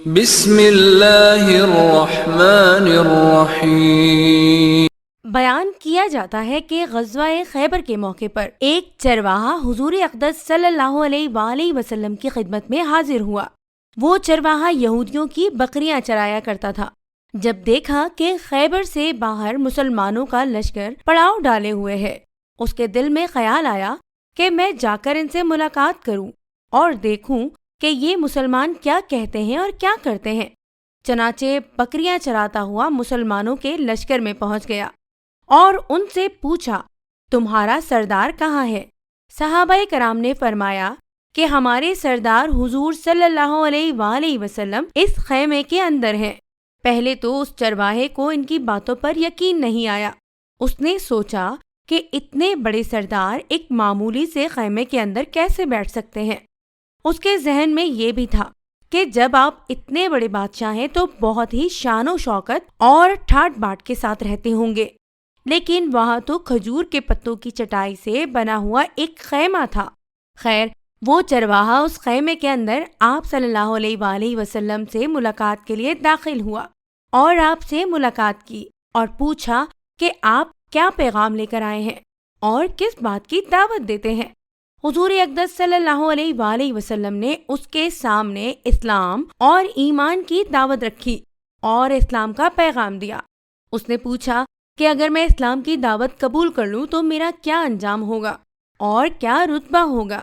بسم اللہ الرحمن الرحیم۔ بیان کیا جاتا ہے کہ غزوہ خیبر کے موقع پر ایک چرواہا حضور اقدس صلی اللہ علیہ وآلہ وسلم کی خدمت میں حاضر ہوا۔ وہ چرواہا یہودیوں کی بکریاں چرایا کرتا تھا۔ جب دیکھا کہ خیبر سے باہر مسلمانوں کا لشکر پڑاؤ ڈالے ہوئے ہے، اس کے دل میں خیال آیا کہ میں جا کر ان سے ملاقات کروں اور دیکھوں کہ یہ مسلمان کیا کہتے ہیں اور کیا کرتے ہیں۔ چنانچہ بکریاں چراتا ہوا مسلمانوں کے لشکر میں پہنچ گیا اور ان سے پوچھا، تمہارا سردار کہاں ہے؟ صحابہ کرام نے فرمایا کہ ہمارے سردار حضور صلی اللہ علیہ وآلہ وسلم اس خیمے کے اندر ہیں۔ پہلے تو اس چرواہے کو ان کی باتوں پر یقین نہیں آیا۔ اس نے سوچا کہ اتنے بڑے سردار ایک معمولی سے خیمے کے اندر کیسے بیٹھ سکتے ہیں۔ اس کے ذہن میں یہ بھی تھا کہ جب آپ اتنے بڑے بادشاہ ہیں تو بہت ہی شان و شوکت اور ٹھاٹ باٹ کے ساتھ رہتے ہوں گے، لیکن وہاں تو کھجور کے پتوں کی چٹائی سے بنا ہوا ایک خیمہ تھا۔ خیر، وہ چرواہا اس خیمے کے اندر آپ صلی اللہ علیہ وآلہ وسلم سے ملاقات کے لیے داخل ہوا اور آپ سے ملاقات کی اور پوچھا کہ آپ کیا پیغام لے کر آئے ہیں اور کس بات کی دعوت دیتے ہیں۔ حضور اقدس صلی اللہ علیہ وآلہ وسلم نے اس کے سامنے اسلام اور ایمان کی دعوت رکھی اور اسلام کا پیغام دیا۔ اس نے پوچھا کہ اگر میں اسلام کی دعوت قبول کر لوں تو میرا کیا انجام ہوگا اور کیا رتبہ ہوگا۔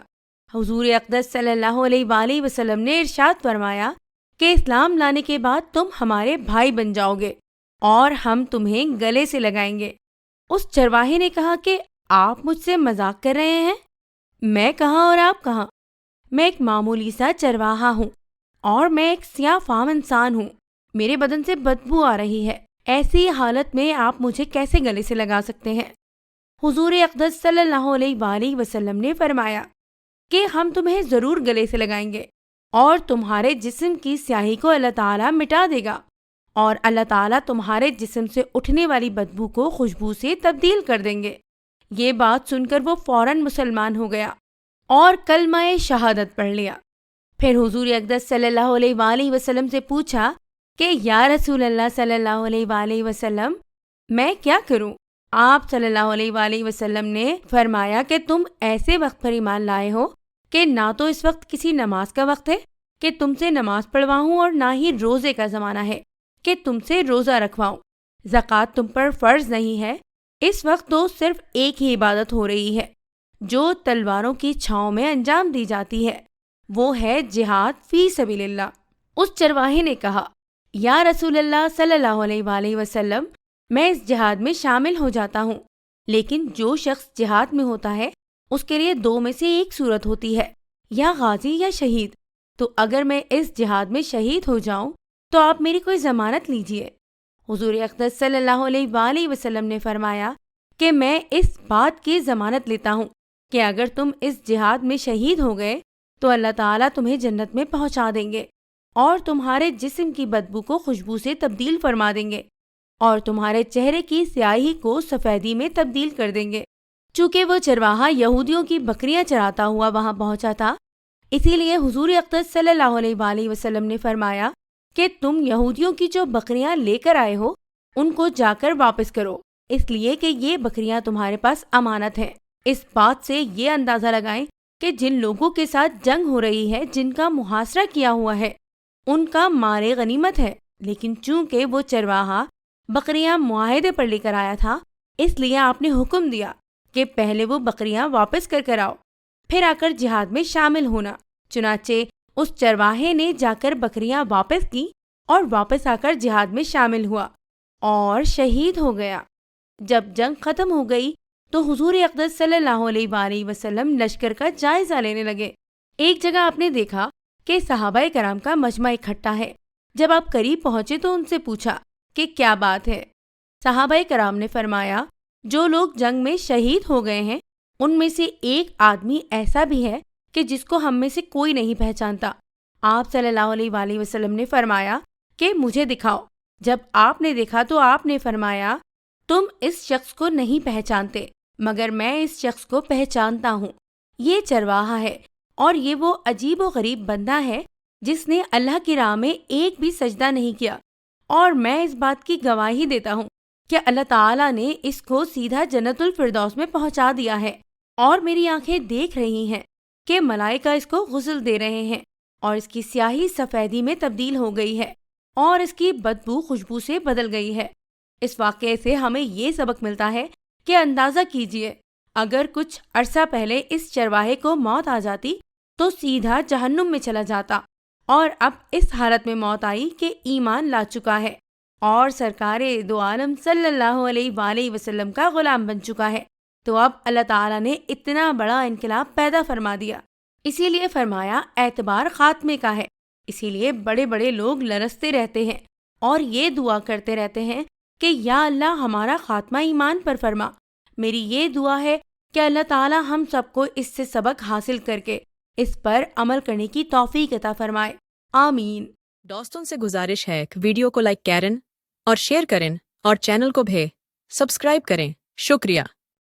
حضور اقدس صلی اللہ علیہ وآلہ وسلم نے ارشاد فرمایا کہ اسلام لانے کے بعد تم ہمارے بھائی بن جاؤ گے اور ہم تمہیں گلے سے لگائیں گے۔ اس چرواہے نے کہا کہ آپ مجھ سے مذاق کر رہے ہیں؟ میں کہاں اور آپ کہاں؟ میں ایک معمولی سا چرواہا ہوں اور میں ایک سیاہ فام انسان ہوں۔ میرے بدن سے بدبو آ رہی ہے، ایسی حالت میں آپ مجھے کیسے گلے سے لگا سکتے ہیں؟ حضور اقدس صلی اللہ علیہ وآلہ وسلم نے فرمایا کہ ہم تمہیں ضرور گلے سے لگائیں گے اور تمہارے جسم کی سیاہی کو اللہ تعالیٰ مٹا دے گا اور اللہ تعالیٰ تمہارے جسم سے اٹھنے والی بدبو کو خوشبو سے تبدیل کر دیں گے۔ یہ بات سن کر وہ فوراً مسلمان ہو گیا اور کلمہ شہادت پڑھ لیا۔ پھر حضور اقدس صلی اللہ علیہ وآلہ وسلم سے پوچھا کہ یا رسول اللہ صلی اللہ علیہ وآلہ وسلم، میں کیا کروں؟ آپ صلی اللہ علیہ وآلہ وسلم نے فرمایا کہ تم ایسے وقت پر ایمان لائے ہو کہ نہ تو اس وقت کسی نماز کا وقت ہے کہ تم سے نماز پڑھواؤں اور نہ ہی روزے کا زمانہ ہے کہ تم سے روزہ رکھواؤں۔ زکوٰۃ تم پر فرض نہیں ہے۔ اس وقت تو صرف ایک ہی عبادت ہو رہی ہے جو تلواروں کی چھاؤں میں انجام دی جاتی ہے، وہ ہے جہاد فی سبیل اللہ۔ اس چرواہے نے کہا، یا رسول اللہ صلی اللہ علیہ وآلہ وسلم، میں اس جہاد میں شامل ہو جاتا ہوں، لیکن جو شخص جہاد میں ہوتا ہے اس کے لیے دو میں سے ایک صورت ہوتی ہے، یا غازی یا شہید۔ تو اگر میں اس جہاد میں شہید ہو جاؤں تو آپ میری کوئی ضمانت لیجئے۔ حضور اقدس صلی اللہ علیہ وآلہ وسلم نے فرمایا کہ میں اس بات کی ضمانت لیتا ہوں کہ اگر تم اس جہاد میں شہید ہو گئے تو اللہ تعالیٰ تمہیں جنت میں پہنچا دیں گے اور تمہارے جسم کی بدبو کو خوشبو سے تبدیل فرما دیں گے اور تمہارے چہرے کی سیاہی کو سفیدی میں تبدیل کر دیں گے۔ چونکہ وہ چرواہا یہودیوں کی بکریاں چراتا ہوا وہاں پہنچا تھا، اسی لیے حضور اقدس صلی اللہ علیہ وآلہ وسلم نے فرمایا کہ تم یہودیوں کی جو بکریاں لے کر آئے ہو ان کو جا کر واپس کرو، اس لیے کہ یہ بکریاں تمہارے پاس امانت ہیں۔ اس بات سے یہ اندازہ لگائیں کہ جن لوگوں کے ساتھ جنگ ہو رہی ہے، جن کا محاصرہ کیا ہوا ہے، ان کا مال غنیمت ہے، لیکن چونکہ وہ چرواہا بکریاں معاہدے پر لے کر آیا تھا، اس لیے آپ نے حکم دیا کہ پہلے وہ بکریاں واپس کر آؤ، پھر آ کر جہاد میں شامل ہونا۔ چنانچہ اس چرواہے نے جا کر بکریاں واپس کی اور واپس آ کر جہاد میں شامل ہوا اور شہید ہو گیا۔ جب جنگ ختم ہو گئی تو حضور اقدس صلی اللہ علیہ وآلہ وسلم لشکر کا جائزہ لینے لگے۔ ایک جگہ آپ نے دیکھا کہ صحابہ کرام کا مجمع اکٹھا ہے۔ جب آپ قریب پہنچے تو ان سے پوچھا کہ کیا بات ہے؟ صحابہ کرام نے فرمایا، جو لوگ جنگ میں شہید ہو گئے ہیں ان میں سے ایک آدمی ایسا بھی ہے کہ جس کو ہم میں سے کوئی نہیں پہچانتا۔ آپ صلی اللہ علیہ وآلہ وسلم نے فرمایا کہ مجھے دکھاؤ۔ جب آپ نے دیکھا تو آپ نے فرمایا، تم اس شخص کو نہیں پہچانتے مگر میں اس شخص کو پہچانتا ہوں، یہ چرواہا ہے اور یہ وہ عجیب و غریب بندہ ہے جس نے اللہ کی راہ میں ایک بھی سجدہ نہیں کیا، اور میں اس بات کی گواہی دیتا ہوں کہ اللہ تعالیٰ نے اس کو سیدھا جنت الفردوس میں پہنچا دیا ہے، اور میری آنکھیں دیکھ رہی ہیں کہ ملائکہ اس کو غسل دے رہے ہیں، اور اس کی سیاہی سفیدی میں تبدیل ہو گئی ہے، اور اس کی بدبو خوشبو سے بدل گئی ہے۔ اس واقعے سے ہمیں یہ سبق ملتا ہے کہ اندازہ کیجئے، اگر کچھ عرصہ پہلے اس چرواہے کو موت آ جاتی تو سیدھا جہنم میں چلا جاتا، اور اب اس حالت میں موت آئی کہ ایمان لا چکا ہے اور سرکار دو عالم صلی اللہ علیہ وآلہ وسلم کا غلام بن چکا ہے۔ تو اب اللہ تعالیٰ نے اتنا بڑا انقلاب پیدا فرما دیا، اسی لیے فرمایا اعتبار خاتمے کا ہے۔ اسی لیے بڑے بڑے لوگ لرزتے رہتے ہیں اور یہ دعا کرتے رہتے ہیں کہ یا اللہ ہمارا خاتمہ ایمان پر فرما۔ میری یہ دعا ہے کہ اللہ تعالیٰ ہم سب کو اس سے سبق حاصل کر کے اس پر عمل کرنے کی توفیق عطا فرمائے، آمین۔ دوستوں سے گزارش ہے کہ ویڈیو کو لائک کریں اور شیئر کریں اور چینل کو بھی سبسکرائب کریں۔ شکریہ۔